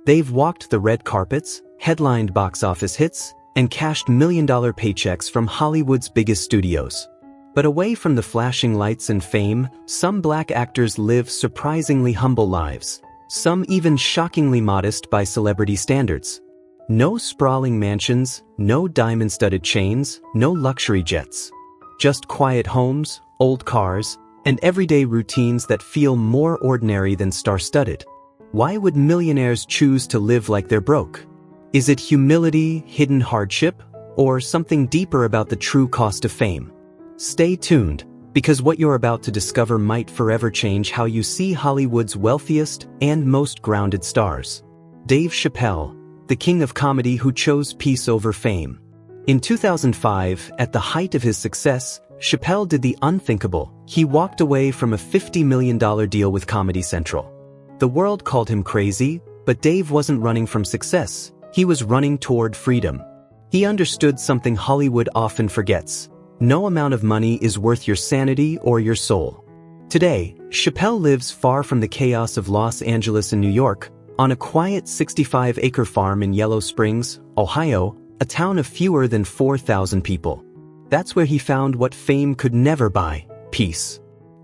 They've walked the red carpets, headlined box office hits, and cashed million-dollar paychecks from Hollywood's biggest studios. But away from the flashing lights and fame, some black actors live surprisingly humble lives, some even shockingly modest by celebrity standards. No sprawling mansions, no diamond-studded chains, no luxury jets. Just quiet homes, old cars, and everyday routines that feel more ordinary than star-studded. Why would millionaires choose to live like they're broke? Is it humility, hidden hardship, or something deeper about the true cost of fame? Stay tuned, because what you're about to discover might forever change how you see Hollywood's wealthiest and most grounded stars. Dave Chappelle, the king of comedy who chose peace over fame. In 2005, at the height of his success, Chappelle did the unthinkable. He walked away from a $50 million deal with Comedy Central. The world called him crazy, but Dave wasn't running from success. He was running toward freedom. He understood something Hollywood often forgets. No amount of money is worth your sanity or your soul. Today, Chappelle lives far from the chaos of Los Angeles and New York, on a quiet 65-acre farm in Yellow Springs, Ohio, a town of fewer than 4,000 people. That's where he found what fame could never buy: peace.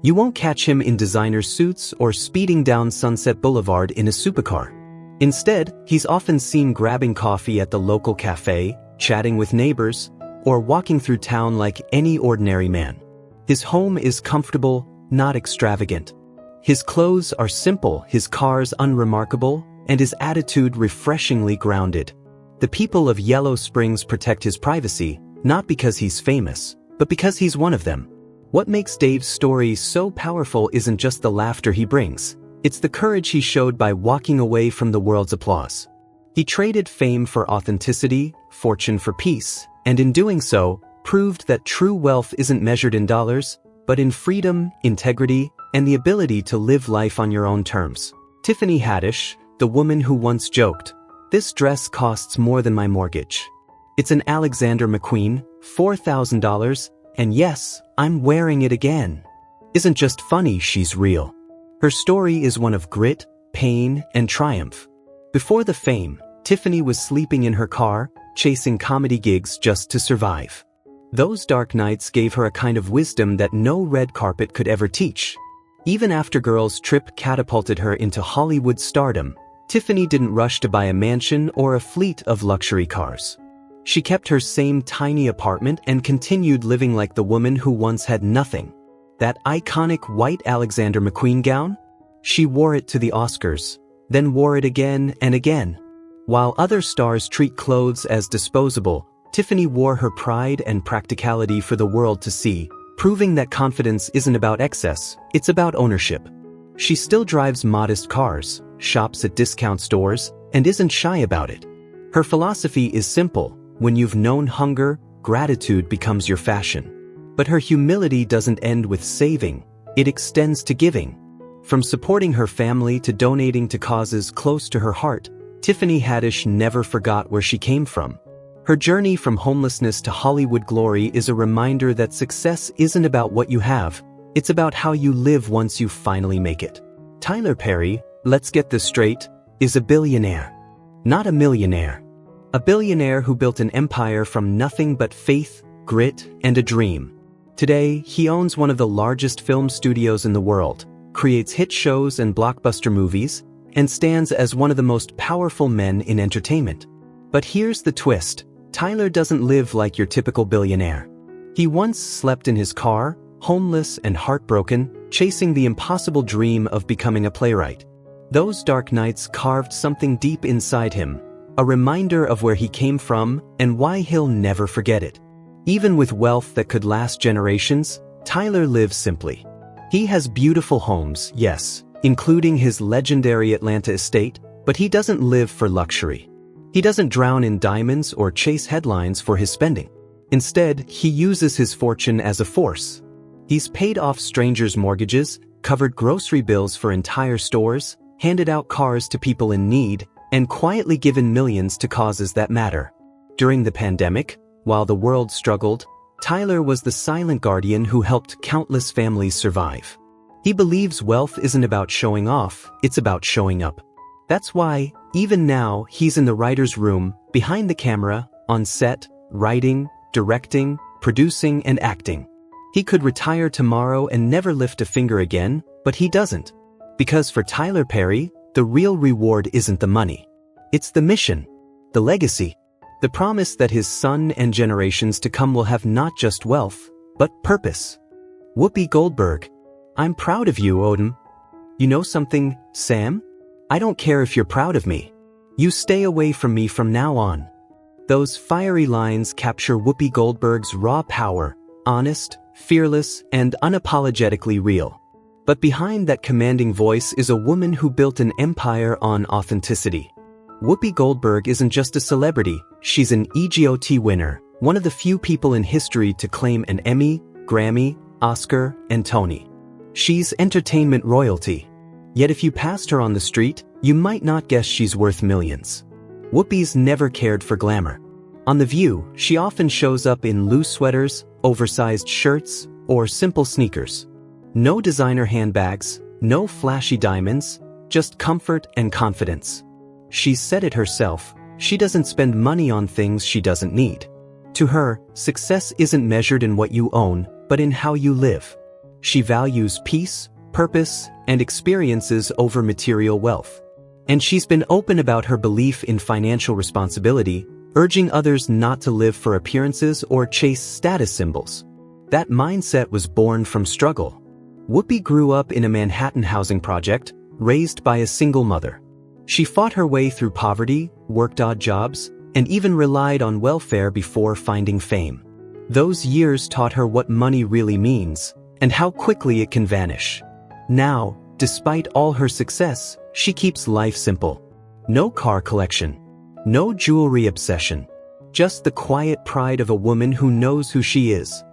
You won't catch him in designer suits or speeding down Sunset Boulevard in a supercar. Instead, he's often seen grabbing coffee at the local cafe, chatting with neighbors, or walking through town like any ordinary man. His home is comfortable, not extravagant. His clothes are simple, his cars unremarkable, and his attitude refreshingly grounded. The people of Yellow Springs protect his privacy, not because he's famous, but because he's one of them. What makes Dave's story so powerful isn't just the laughter he brings. It's the courage he showed by walking away from the world's applause. He traded fame for authenticity, fortune for peace, and in doing so, proved that true wealth isn't measured in dollars, but in freedom, integrity, and the ability to live life on your own terms. Tiffany Haddish, the woman who once joked, "This dress costs more than my mortgage. It's an Alexander McQueen, $4,000, and yes, I'm wearing it again," isn't just funny, she's real. Her story is one of grit, pain, and triumph. Before the fame, Tiffany was sleeping in her car, chasing comedy gigs just to survive. Those dark nights gave her a kind of wisdom that no red carpet could ever teach. Even after Girls Trip catapulted her into Hollywood stardom, Tiffany didn't rush to buy a mansion or a fleet of luxury cars. She kept her same tiny apartment and continued living like the woman who once had nothing. That iconic white Alexander McQueen gown? She wore it to the Oscars, then wore it again and again. While other stars treat clothes as disposable, Tiffany wore her pride and practicality for the world to see, proving that confidence isn't about excess, it's about ownership. She still drives modest cars, shops at discount stores, and isn't shy about it. Her philosophy is simple: when you've known hunger, gratitude becomes your fashion. But her humility doesn't end with saving, it extends to giving. From supporting her family to donating to causes close to her heart, Tiffany Haddish never forgot where she came from. Her journey from homelessness to Hollywood glory is a reminder that success isn't about what you have, it's about how you live once you finally make it. Tyler Perry, let's get this straight, is a billionaire. Not a millionaire. A billionaire who built an empire from nothing but faith, grit, and a dream. Today, he owns one of the largest film studios in the world, creates hit shows and blockbuster movies, and stands as one of the most powerful men in entertainment. But here's the twist: Tyler doesn't live like your typical billionaire. He once slept in his car, homeless and heartbroken, chasing the impossible dream of becoming a playwright. Those dark nights carved something deep inside him, a reminder of where he came from and why he'll never forget it. Even with wealth that could last generations, Tyler lives simply. He has beautiful homes, yes, including his legendary Atlanta estate, but he doesn't live for luxury. He doesn't drown in diamonds or chase headlines for his spending. Instead, he uses his fortune as a force. He's paid off strangers' mortgages, covered grocery bills for entire stores, handed out cars to people in need, and quietly given millions to causes that matter. During the pandemic, while the world struggled, Tyler was the silent guardian who helped countless families survive. He believes wealth isn't about showing off, it's about showing up. That's why, Even now, he's in the writer's room, behind the camera, on set, writing, directing, producing, and acting. He could retire tomorrow and never lift a finger again, but he doesn't. Because for Tyler Perry, the real reward isn't the money. It's the mission, the legacy, the promise that his son and generations to come will have not just wealth, but purpose. Whoopi Goldberg. I'm proud of you, Odom. You know something, Sam? I don't care if you're proud of me. You stay away from me from now on. Those fiery lines capture Whoopi Goldberg's raw power, honest, fearless, and unapologetically real. But behind that commanding voice is a woman who built an empire on authenticity. Whoopi Goldberg isn't just a celebrity, she's an EGOT winner, one of the few people in history to claim an Emmy, Grammy, Oscar, and Tony. She's entertainment royalty. Yet if you passed her on the street, you might not guess she's worth millions. Whoopi's never cared for glamour. On The View, she often shows up in loose sweaters, oversized shirts, or simple sneakers. No designer handbags, no flashy diamonds, just comfort and confidence. She's said it herself, she doesn't spend money on things she doesn't need. To her, success isn't measured in what you own, but in how you live. She values peace, purpose, and experiences over material wealth. And she's been open about her belief in financial responsibility, urging others not to live for appearances or chase status symbols. That mindset was born from struggle. Whoopi grew up in a Manhattan housing project, raised by a single mother. She fought her way through poverty, worked odd jobs, and even relied on welfare before finding fame. Those years taught her what money really means, and how quickly it can vanish. Now, despite all her success, she keeps life simple. No car collection. No jewelry obsession. Just the quiet pride of a woman who knows who she is.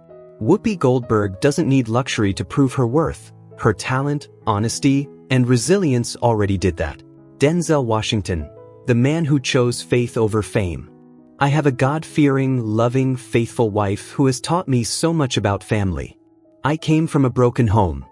Whoopi Goldberg doesn't need luxury to prove her worth. Her talent, honesty, and resilience already did that. Denzel Washington, the man who chose faith over fame. I have a God-fearing, loving, faithful wife who has taught me so much about family. I came from a broken home.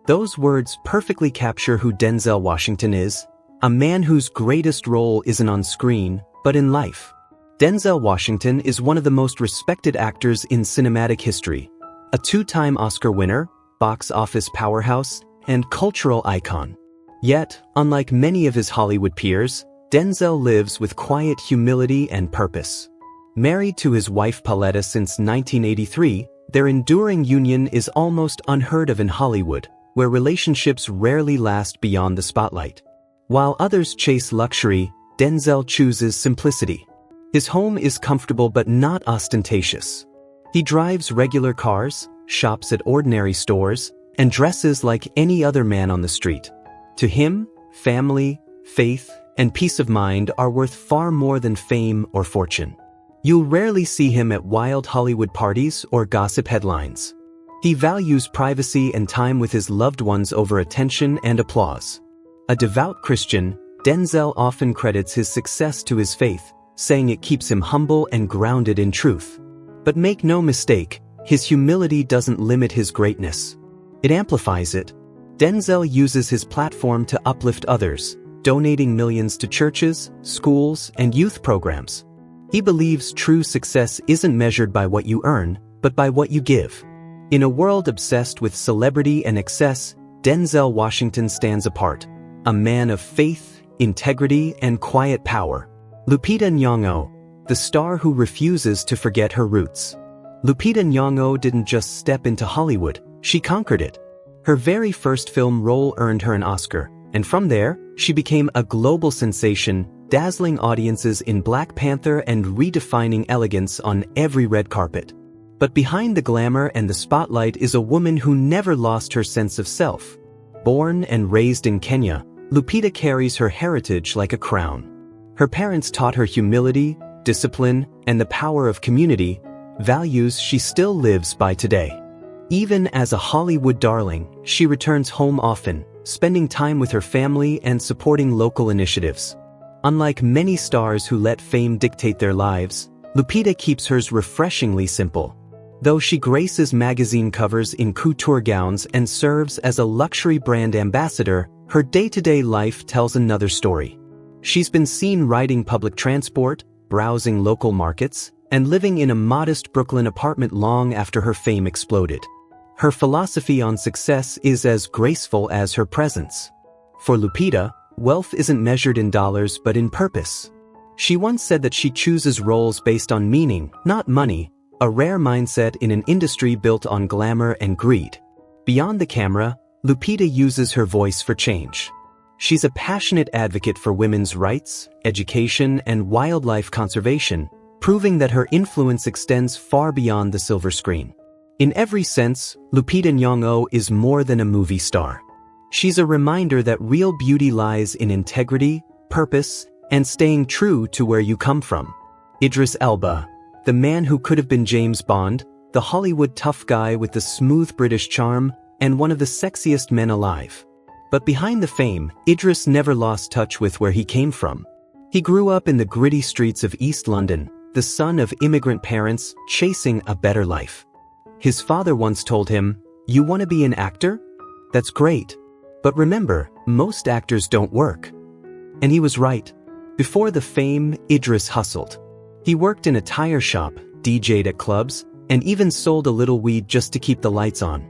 Those words perfectly capture who Denzel Washington is, a man whose greatest role isn't on screen, but in life. Denzel Washington is one of the most respected actors in cinematic history, a two-time Oscar winner, box office powerhouse, and cultural icon. Yet, unlike many of his Hollywood peers, Denzel lives with quiet humility and purpose. Married to his wife Pauletta since 1983, their enduring union is almost unheard of in Hollywood, where relationships rarely last beyond the spotlight. While others chase luxury, Denzel chooses simplicity. His home is comfortable but not ostentatious. He drives regular cars, shops at ordinary stores, and dresses like any other man on the street. To him, family, faith, and peace of mind are worth far more than fame or fortune. You'll rarely see him at wild Hollywood parties or gossip headlines. He values privacy and time with his loved ones over attention and applause. A devout Christian, Denzel often credits his success to his faith, saying it keeps him humble and grounded in truth. But make no mistake, his humility doesn't limit his greatness. It amplifies it. Denzel uses his platform to uplift others, donating millions to churches, schools, and youth programs. He believes true success isn't measured by what you earn, but by what you give. In a world obsessed with celebrity and excess, Denzel Washington stands apart, a man of faith, integrity, and quiet power. Lupita Nyong'o, the star who refuses to forget her roots. Lupita Nyong'o didn't just step into Hollywood, she conquered it. Her very first film role earned her an Oscar, and from there, she became a global sensation, dazzling audiences in Black Panther and redefining elegance on every red carpet. But behind the glamour and the spotlight is a woman who never lost her sense of self. Born and raised in Kenya, Lupita carries her heritage like a crown. Her parents taught her humility, discipline, and the power of community, values she still lives by today. Even as a Hollywood darling, she returns home often, spending time with her family and supporting local initiatives. Unlike many stars who let fame dictate their lives, Lupita keeps hers refreshingly simple. Though she graces magazine covers in couture gowns and serves as a luxury brand ambassador, her day-to-day life tells another story. She's been seen riding public transport, browsing local markets, and living in a modest Brooklyn apartment long after her fame exploded. Her philosophy on success is as graceful as her presence. For Lupita, wealth isn't measured in dollars but in purpose. She once said that she chooses roles based on meaning, not money, a rare mindset in an industry built on glamour and greed. Beyond the camera, Lupita uses her voice for change. She's a passionate advocate for women's rights, education, and wildlife conservation, proving that her influence extends far beyond the silver screen. In every sense, Lupita Nyong'o is more than a movie star. She's a reminder that real beauty lies in integrity, purpose, and staying true to where you come from. Idris Elba, the man who could have been James Bond, the Hollywood tough guy with the smooth British charm, and one of the sexiest men alive. But behind the fame, Idris never lost touch with where he came from. He grew up in the gritty streets of East London, the son of immigrant parents chasing a better life. His father once told him, "You want to be an actor? That's great. But remember, most actors don't work." And he was right. Before the fame, Idris hustled. He worked in a tire shop, DJ'd at clubs, and even sold a little weed just to keep the lights on.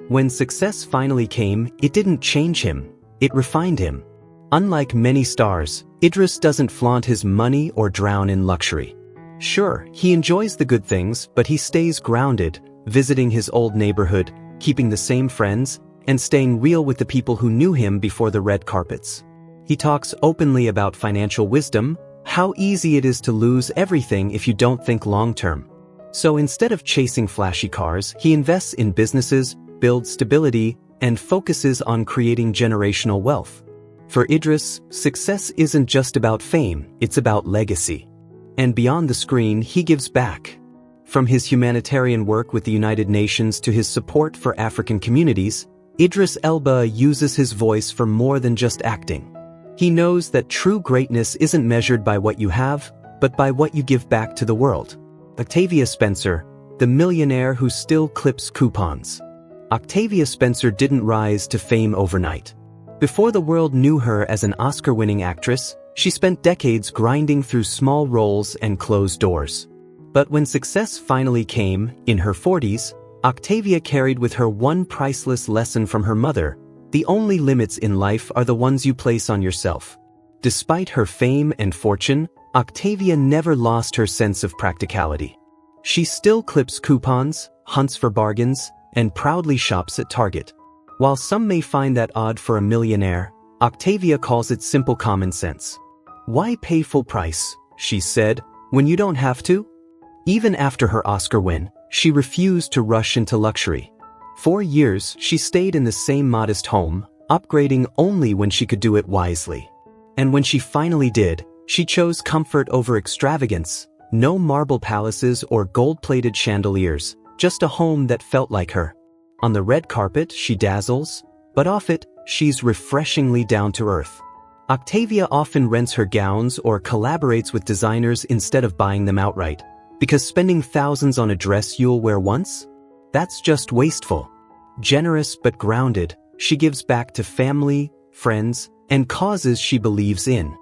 When success finally came, it didn't change him, it refined him. Unlike many stars, Idris doesn't flaunt his money or drown in luxury. Sure, he enjoys the good things, but he stays grounded, visiting his old neighborhood, keeping the same friends, and staying real with the people who knew him before the red carpets. He talks openly about financial wisdom, how easy it is to lose everything if you don't think long-term. So instead of chasing flashy cars, he invests in businesses, builds stability, and focuses on creating generational wealth. For Idris, success isn't just about fame, it's about legacy. And beyond the screen, he gives back. From his humanitarian work with the United Nations to his support for African communities, Idris Elba uses his voice for more than just acting. He knows that true greatness isn't measured by what you have, but by what you give back to the world. Octavia Spencer, the millionaire who still clips coupons. Octavia Spencer didn't rise to fame overnight. Before the world knew her as an Oscar-winning actress, she spent decades grinding through small roles and closed doors. But when success finally came, in her 40s, Octavia carried with her one priceless lesson from her mother: the only limits in life are the ones you place on yourself. Despite her fame and fortune, Octavia never lost her sense of practicality. She still clips coupons, hunts for bargains, and proudly shops at Target. While some may find that odd for a millionaire, Octavia calls it simple common sense. "Why pay full price," she said, "when you don't have to?" Even after her Oscar win, she refused to rush into luxury. For years, she stayed in the same modest home, upgrading only when she could do it wisely. And when she finally did, she chose comfort over extravagance. No marble palaces or gold-plated chandeliers, just a home that felt like her. On the red carpet, she dazzles, but off it, she's refreshingly down to earth. Octavia often rents her gowns or collaborates with designers instead of buying them outright, because spending thousands on a dress you'll wear once? That's just wasteful. Generous but grounded, she gives back to family, friends, and causes she believes in.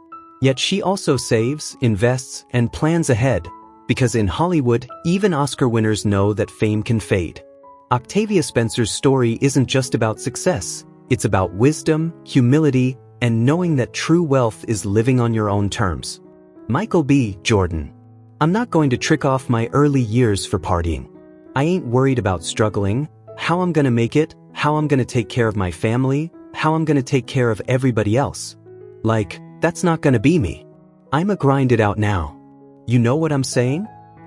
Yet she also saves, invests, and plans ahead, because in Hollywood, even Oscar winners know that fame can fade. Octavia Spencer's story isn't just about success, it's about wisdom, humility, and knowing that true wealth is living on your own terms. Michael B. Jordan. I'm not going to trick off my early years for partying. I ain't worried about struggling, how I'm gonna make it, how I'm gonna take care of my family, how I'm gonna take care of everybody else. Like, that's not gonna be me. I'ma grind it out now. You know what I'm saying?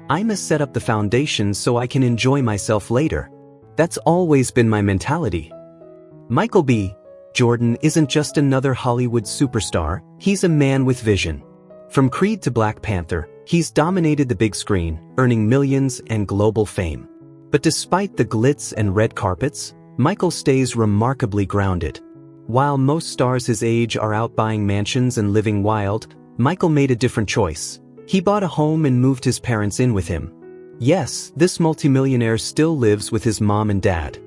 I'ma set up the foundation so I can enjoy myself later. That's always been my mentality. Michael B. Jordan isn't just another Hollywood superstar, he's a man with vision. From Creed to Black Panther, he's dominated the big screen, earning millions and global fame. But despite the glitz and red carpets, Michael stays remarkably grounded. While most stars his age are out buying mansions and living wild, Michael made a different choice. He bought a home and moved his parents in with him. Yes, this multimillionaire still lives with his mom and dad.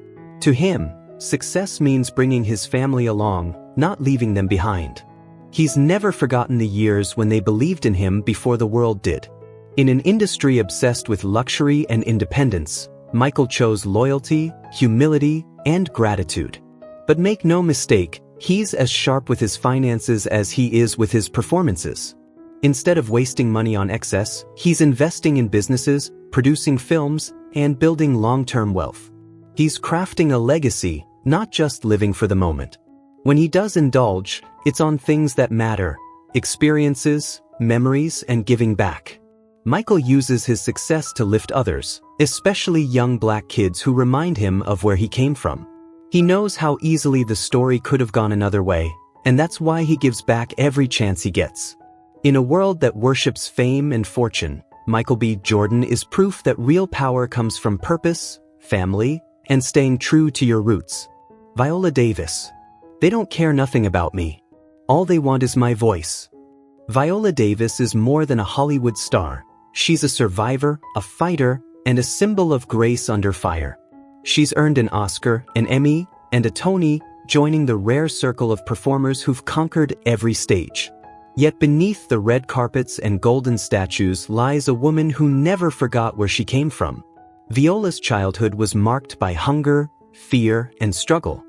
To him, success means bringing his family along, not leaving them behind. He's never forgotten the years when they believed in him before the world did. In an industry obsessed with luxury and independence, Michael chose loyalty, humility, and gratitude. But make no mistake, he's as sharp with his finances as he is with his performances. Instead of wasting money on excess, he's investing in businesses, producing films, and building long-term wealth. He's crafting a legacy, not just living for the moment. When he does indulge, it's on things that matter: experiences, memories, and giving back. Michael uses his success to lift others, especially young black kids who remind him of where he came from. He knows how easily the story could have gone another way, and that's why he gives back every chance he gets. In a world that worships fame and fortune, Michael B. Jordan is proof that real power comes from purpose, family, and staying true to your roots. Viola Davis. They don't care nothing about me. All they want is my voice. Viola Davis is more than a Hollywood star. She's a survivor, a fighter, and a symbol of grace under fire. She's earned an Oscar, an Emmy, and a Tony, joining the rare circle of performers who've conquered every stage. Yet beneath the red carpets and golden statues lies a woman who never forgot where she came from. Viola's childhood was marked by hunger, fear, and struggle.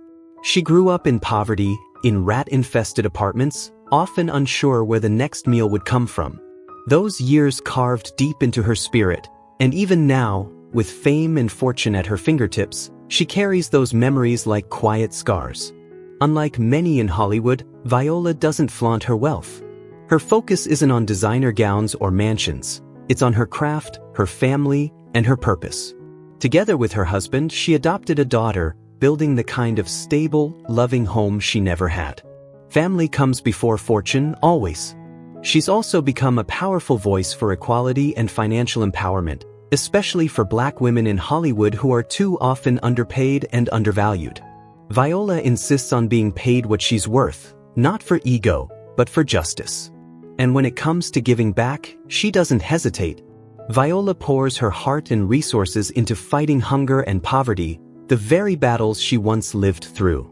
She grew up in poverty, in rat-infested apartments, often unsure where the next meal would come from. Those years carved deep into her spirit, and even now, with fame and fortune at her fingertips, she carries those memories like quiet scars. Unlike many in Hollywood, Viola doesn't flaunt her wealth. Her focus isn't on designer gowns or mansions. It's on her craft, her family, and her purpose. Together with her husband, she adopted a daughter, building the kind of stable, loving home she never had. Family comes before fortune, always. She's also become a powerful voice for equality and financial empowerment, especially for black women in Hollywood who are too often underpaid and undervalued. Viola insists on being paid what she's worth, not for ego, but for justice. And when it comes to giving back, she doesn't hesitate. Viola pours her heart and resources into fighting hunger and poverty, the very battles she once lived through.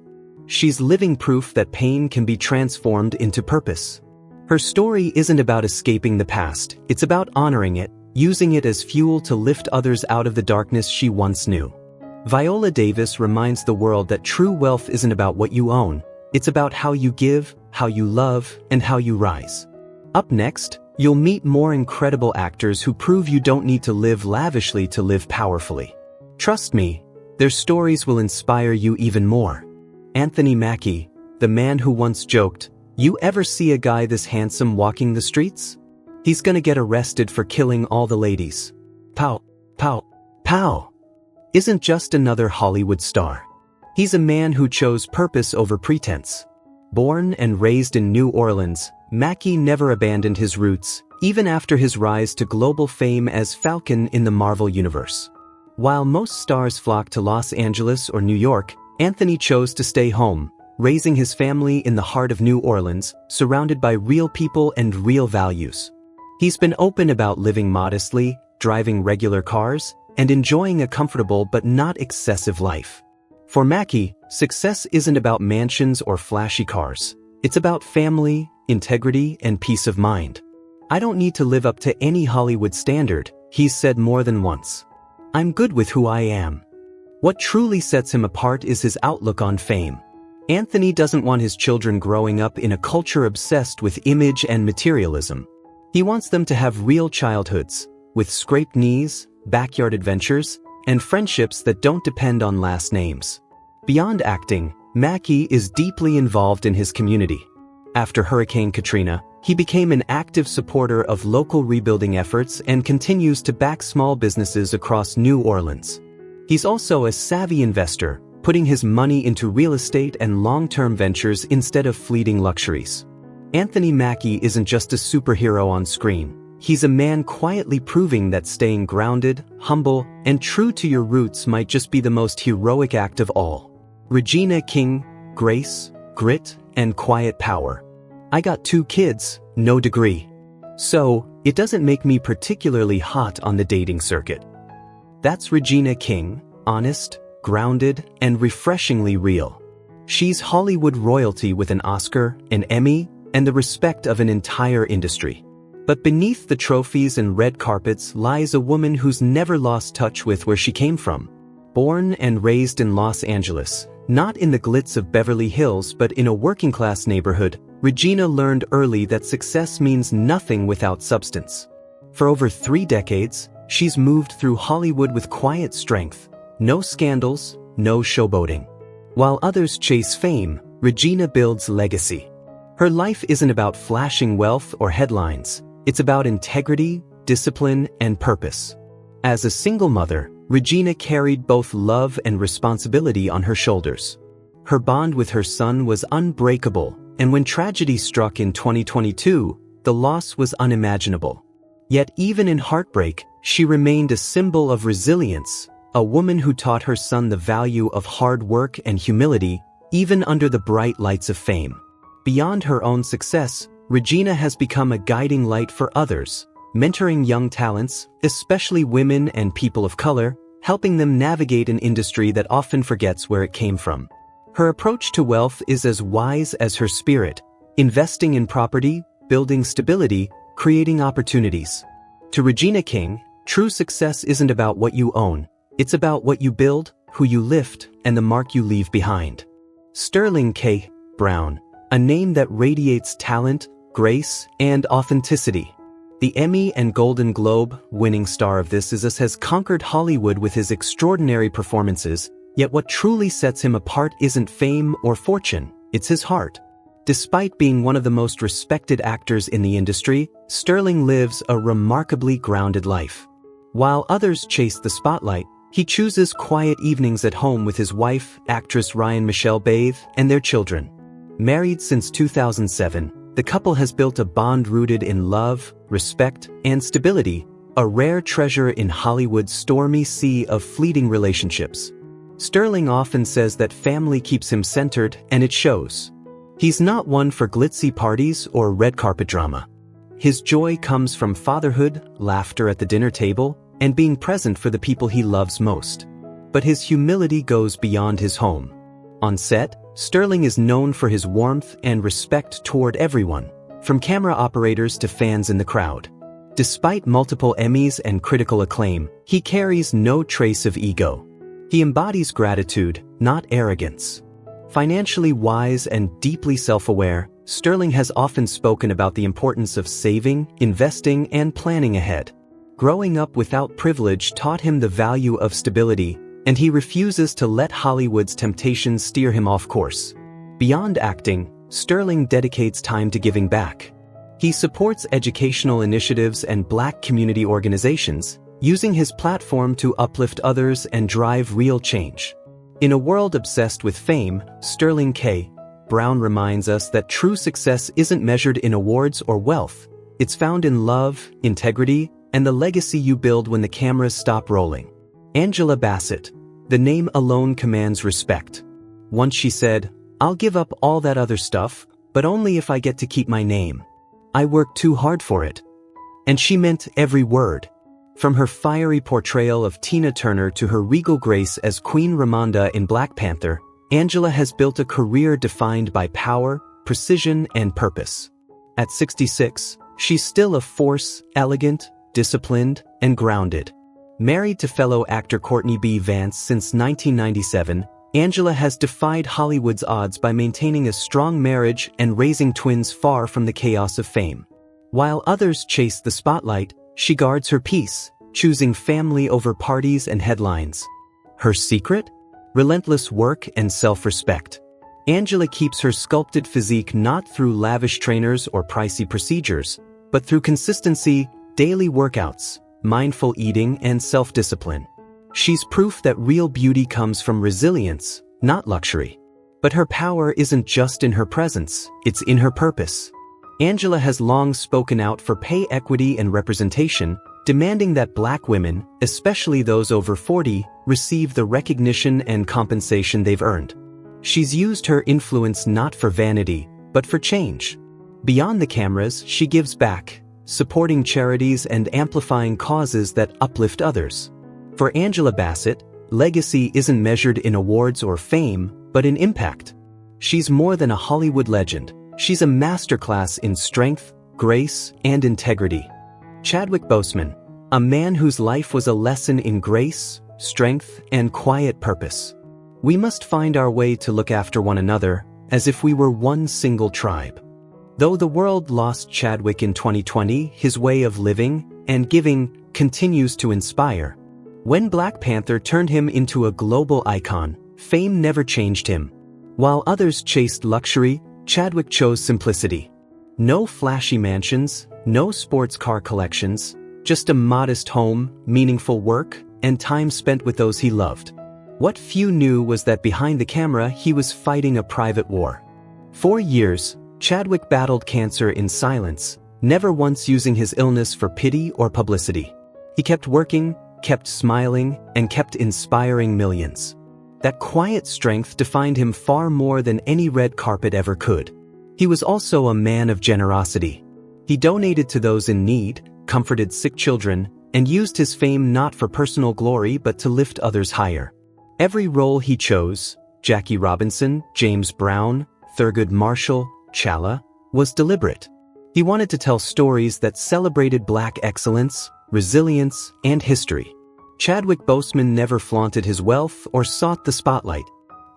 She's living proof that pain can be transformed into purpose. Her story isn't about escaping the past, it's about honoring it, using it as fuel to lift others out of the darkness she once knew. Viola Davis reminds the world that true wealth isn't about what you own, it's about how you give, how you love, and how you rise. Up next, you'll meet more incredible actors who prove you don't need to live lavishly to live powerfully. Trust me, their stories will inspire you even more. Anthony Mackie, the man who once joked, "You ever see a guy this handsome walking the streets? He's gonna get arrested for killing all the ladies." Pow, pow, pow. Isn't just another Hollywood star. He's a man who chose purpose over pretense. Born and raised in New Orleans, Mackie never abandoned his roots, even after his rise to global fame as Falcon in the Marvel Universe. While most stars flock to Los Angeles or New York, Anthony chose to stay home, raising his family in the heart of New Orleans, surrounded by real people and real values. He's been open about living modestly, driving regular cars, and enjoying a comfortable but not excessive life. For Mackie, success isn't about mansions or flashy cars. It's about family, integrity, and peace of mind. "I don't need to live up to any Hollywood standard," he's said more than once. "I'm good with who I am." What truly sets him apart is his outlook on fame. Anthony doesn't want his children growing up in a culture obsessed with image and materialism. He wants them to have real childhoods, with scraped knees, backyard adventures, and friendships that don't depend on last names. Beyond acting, Mackie is deeply involved in his community. After Hurricane Katrina, he became an active supporter of local rebuilding efforts and continues to back small businesses across New Orleans. He's also a savvy investor, putting his money into real estate and long-term ventures instead of fleeting luxuries. Anthony Mackie isn't just a superhero on screen. He's a man quietly proving that staying grounded, humble, and true to your roots might just be the most heroic act of all. Regina King, grace, grit, and quiet power. "I got 2 kids, no degree. So, it doesn't make me particularly hot on the dating circuit." That's Regina King, honest, grounded, and refreshingly real. She's Hollywood royalty with an Oscar, an Emmy, and the respect of an entire industry. But beneath the trophies and red carpets lies a woman who's never lost touch with where she came from. Born and raised in Los Angeles, not in the glitz of Beverly Hills but in a working-class neighborhood, Regina learned early that success means nothing without substance. For over 3 decades, she's moved through Hollywood with quiet strength, no scandals, no showboating. While others chase fame, Regina builds legacy. Her life isn't about flashing wealth or headlines. It's about integrity, discipline, and purpose. As a single mother, Regina carried both love and responsibility on her shoulders. Her bond with her son was unbreakable, and when tragedy struck in 2022, the loss was unimaginable. Yet even in heartbreak, she remained a symbol of resilience, a woman who taught her son the value of hard work and humility, even under the bright lights of fame. Beyond her own success, Regina has become a guiding light for others, mentoring young talents, especially women and people of color, helping them navigate an industry that often forgets where it came from. Her approach to wealth is as wise as her spirit, investing in property, building stability, creating opportunities. To Regina King, true success isn't about what you own, it's about what you build, who you lift, and the mark you leave behind. Sterling K. Brown, a name that radiates talent, grace, and authenticity. The Emmy and Golden Globe winning star of This Is Us has conquered Hollywood with his extraordinary performances, yet what truly sets him apart isn't fame or fortune, it's his heart. Despite being one of the most respected actors in the industry, Sterling lives a remarkably grounded life. While others chase the spotlight, he chooses quiet evenings at home with his wife, actress Ryan Michelle Bathe, and their children. Married since 2007, the couple has built a bond rooted in love, respect, and stability, a rare treasure in Hollywood's stormy sea of fleeting relationships. Sterling often says that family keeps him centered, and it shows. He's not one for glitzy parties or red carpet drama. His joy comes from fatherhood, laughter at the dinner table, and being present for the people he loves most. But his humility goes beyond his home. On set, Sterling is known for his warmth and respect toward everyone, from camera operators to fans in the crowd. Despite multiple Emmys and critical acclaim, he carries no trace of ego. He embodies gratitude, not arrogance. Financially wise and deeply self-aware, Sterling has often spoken about the importance of saving, investing, and planning ahead. Growing up without privilege taught him the value of stability, and he refuses to let Hollywood's temptations steer him off course. Beyond acting, Sterling dedicates time to giving back. He supports educational initiatives and Black community organizations, using his platform to uplift others and drive real change. In a world obsessed with fame, Sterling K. Brown reminds us that true success isn't measured in awards or wealth. It's found in love, integrity, and the legacy you build when the cameras stop rolling. Angela Bassett. The name alone commands respect. Once she said, "I'll give up all that other stuff, but only if I get to keep my name. I worked too hard for it." And she meant every word. From her fiery portrayal of Tina Turner to her regal grace as Queen Ramonda in Black Panther, Angela has built a career defined by power, precision, and purpose. At 66, she's still a force, elegant, disciplined, and grounded. Married to fellow actor Courtney B. Vance since 1997, Angela has defied Hollywood's odds by maintaining a strong marriage and raising twins far from the chaos of fame. While others chase the spotlight, she guards her peace, choosing family over parties and headlines. Her secret? Relentless work and self-respect. Angela keeps her sculpted physique not through lavish trainers or pricey procedures, but through consistency, daily workouts, mindful eating, and self-discipline. She's proof that real beauty comes from resilience, not luxury. But her power isn't just in her presence, it's in her purpose. Angela has long spoken out for pay equity and representation, demanding that Black women, especially those over 40, receive the recognition and compensation they've earned. She's used her influence not for vanity, but for change. Beyond the cameras, she gives back, supporting charities and amplifying causes that uplift others. For Angela Bassett, legacy isn't measured in awards or fame, but in impact. She's more than a Hollywood legend. She's a masterclass in strength, grace, and integrity. Chadwick Boseman, a man whose life was a lesson in grace, strength, and quiet purpose. We must find our way to look after one another as if we were one single tribe. Though the world lost Chadwick in 2020, his way of living and giving continues to inspire. When Black Panther turned him into a global icon, fame never changed him. While others chased luxury, Chadwick chose simplicity. No flashy mansions, no sports car collections, just a modest home, meaningful work, and time spent with those he loved. What few knew was that behind the camera he was fighting a private war. For years, Chadwick battled cancer in silence, never once using his illness for pity or publicity. He kept working, kept smiling, and kept inspiring millions. That quiet strength defined him far more than any red carpet ever could. He was also a man of generosity. He donated to those in need, comforted sick children, and used his fame not for personal glory but to lift others higher. Every role he chose, Jackie Robinson, James Brown, Thurgood Marshall, T'Challa, was deliberate. He wanted to tell stories that celebrated Black excellence, resilience, and history. Chadwick Boseman never flaunted his wealth or sought the spotlight.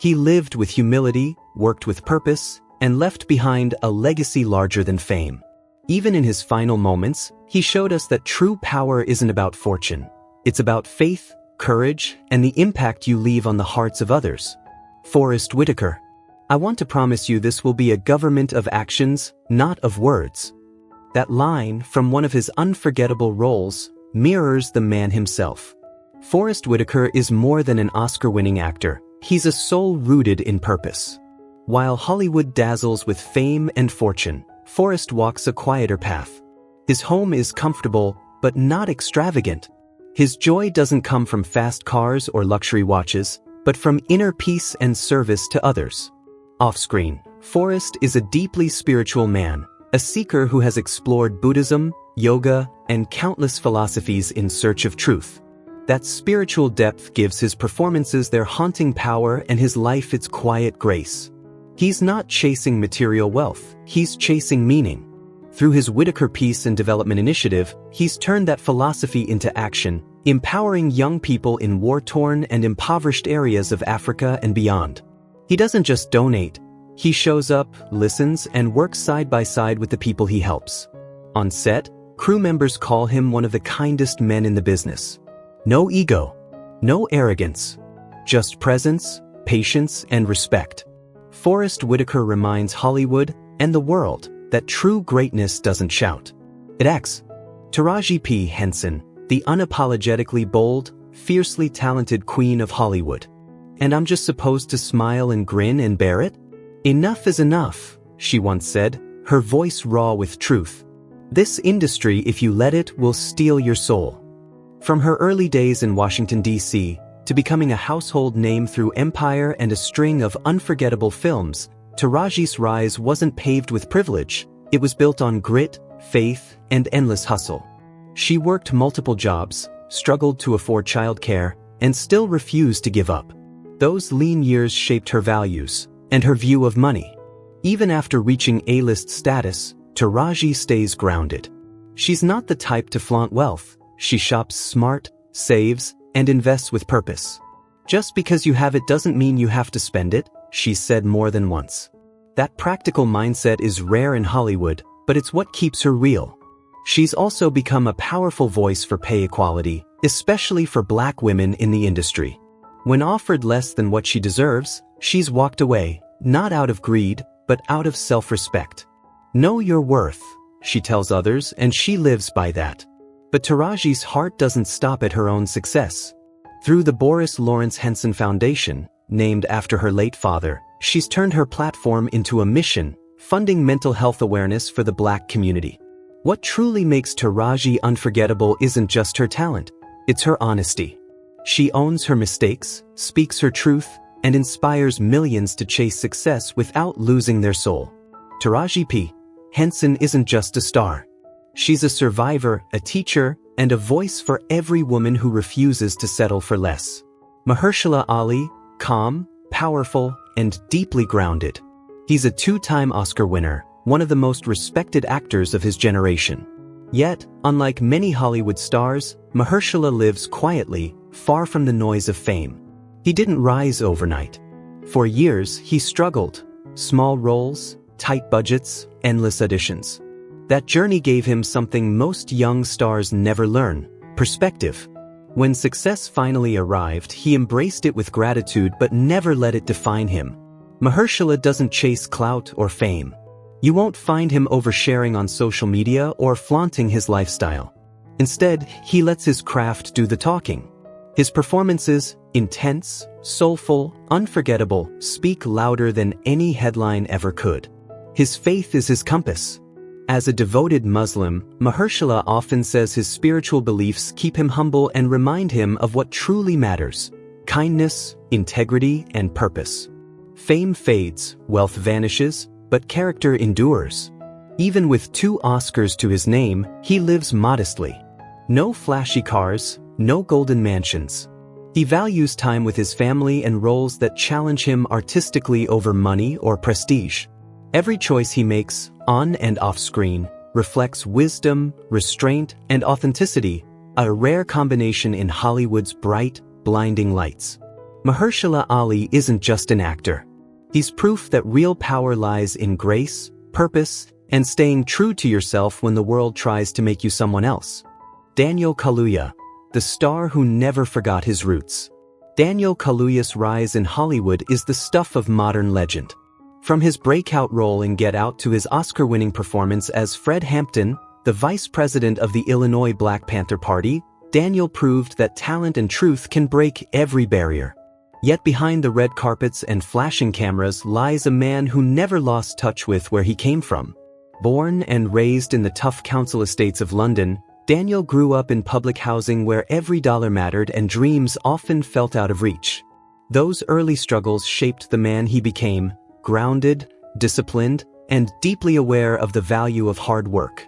He lived with humility, worked with purpose, and left behind a legacy larger than fame. Even in his final moments, he showed us that true power isn't about fortune. It's about faith, courage, and the impact you leave on the hearts of others. Forest Whitaker. I want to promise you this will be a government of actions, not of words. That line, from one of his unforgettable roles, mirrors the man himself. Forest Whitaker is more than an Oscar-winning actor. He's a soul rooted in purpose. While Hollywood dazzles with fame and fortune, Forest walks a quieter path. His home is comfortable, but not extravagant. His joy doesn't come from fast cars or luxury watches, but from inner peace and service to others. Off-screen, Forest is a deeply spiritual man, a seeker who has explored Buddhism, yoga, and countless philosophies in search of truth. That spiritual depth gives his performances their haunting power and his life its quiet grace. He's not chasing material wealth, he's chasing meaning. Through his Whitaker Peace and Development Initiative, he's turned that philosophy into action, empowering young people in war-torn and impoverished areas of Africa and beyond. He doesn't just donate, he shows up, listens, and works side by side with the people he helps. On set, crew members call him one of the kindest men in the business. No ego, no arrogance, just presence, patience, and respect. Forest Whitaker reminds Hollywood and the world that true greatness doesn't shout. It acts. Taraji P. Henson, the unapologetically bold, fiercely talented queen of Hollywood. And I'm just supposed to smile and grin and bear it? Enough is enough, she once said, her voice raw with truth. This industry, if you let it, will steal your soul. From her early days in Washington, D.C., to becoming a household name through Empire and a string of unforgettable films, Taraji's rise wasn't paved with privilege, it was built on grit, faith, and endless hustle. She worked multiple jobs, struggled to afford childcare, and still refused to give up. Those lean years shaped her values, and her view of money. Even after reaching A-list status, Taraji stays grounded. She's not the type to flaunt wealth, she shops smart, saves, and invests with purpose. Just because you have it doesn't mean you have to spend it, she said more than once. That practical mindset is rare in Hollywood, but it's what keeps her real. She's also become a powerful voice for pay equality, especially for Black women in the industry. When offered less than what she deserves, she's walked away, not out of greed, but out of self-respect. Know your worth, she tells others, and she lives by that. But Taraji's heart doesn't stop at her own success. Through the Boris Lawrence Henson Foundation, named after her late father, she's turned her platform into a mission, funding mental health awareness for the Black community. What truly makes Taraji unforgettable isn't just her talent, it's her honesty. She owns her mistakes, speaks her truth, and inspires millions to chase success without losing their soul. Taraji P. Henson isn't just a star. She's a survivor, a teacher, and a voice for every woman who refuses to settle for less. Mahershala Ali, calm, powerful, and deeply grounded. He's a two-time Oscar winner, one of the most respected actors of his generation. Yet, unlike many Hollywood stars, Mahershala lives quietly, far from the noise of fame. He didn't rise overnight. For years, he struggled. Small roles, tight budgets, endless auditions. That journey gave him something most young stars never learn: perspective. When success finally arrived, he embraced it with gratitude but never let it define him. Mahershala doesn't chase clout or fame. You won't find him oversharing on social media or flaunting his lifestyle. Instead, he lets his craft do the talking. His performances, intense, soulful, unforgettable, speak louder than any headline ever could. His faith is his compass. As a devoted Muslim, Mahershala often says his spiritual beliefs keep him humble and remind him of what truly matters: kindness, integrity, and purpose. Fame fades, wealth vanishes, but character endures. Even with 2 Oscars to his name, he lives modestly. No flashy cars, no golden mansions. He values time with his family and roles that challenge him artistically over money or prestige. Every choice he makes, on and off screen, reflects wisdom, restraint, and authenticity, a rare combination in Hollywood's bright, blinding lights. Mahershala Ali isn't just an actor. He's proof that real power lies in grace, purpose, and staying true to yourself when the world tries to make you someone else. Daniel Kaluuya, the star who never forgot his roots. Daniel Kaluuya's rise in Hollywood is the stuff of modern legend. From his breakout role in Get Out to his Oscar-winning performance as Fred Hampton, the vice president of the Illinois Black Panther Party, Daniel proved that talent and truth can break every barrier. Yet behind the red carpets and flashing cameras lies a man who never lost touch with where he came from. Born and raised in the tough council estates of London, Daniel grew up in public housing where every dollar mattered and dreams often felt out of reach. Those early struggles shaped the man he became: grounded, disciplined, and deeply aware of the value of hard work.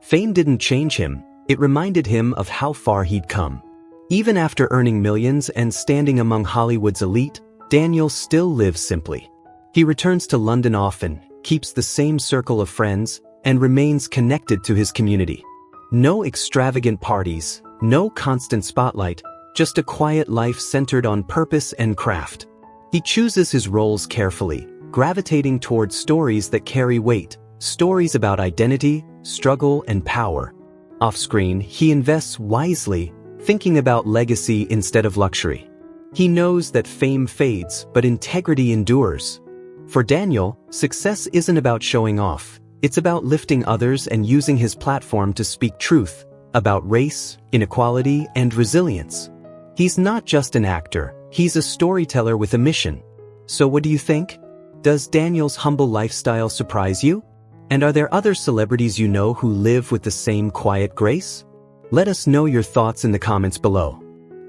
Fame didn't change him, it reminded him of how far he'd come. Even after earning millions and standing among Hollywood's elite, Daniel still lives simply. He returns to London often, keeps the same circle of friends, and remains connected to his community. No extravagant parties, no constant spotlight, just a quiet life centered on purpose and craft. He chooses his roles carefully, gravitating towards stories that carry weight, stories about identity, struggle, and power. Off-screen, he invests wisely, thinking about legacy instead of luxury. He knows that fame fades, but integrity endures. For Daniel, success isn't about showing off. It's about lifting others and using his platform to speak truth about race, inequality, and resilience. He's not just an actor, he's a storyteller with a mission. So what do you think? Does Daniel's humble lifestyle surprise you? And are there other celebrities you know who live with the same quiet grace? Let us know your thoughts in the comments below.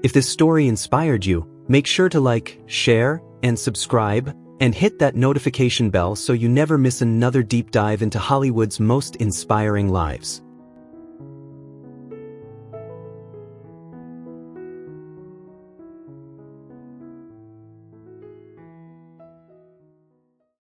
If this story inspired you, make sure to like, share, and subscribe, and hit that notification bell so you never miss another deep dive into Hollywood's most inspiring lives.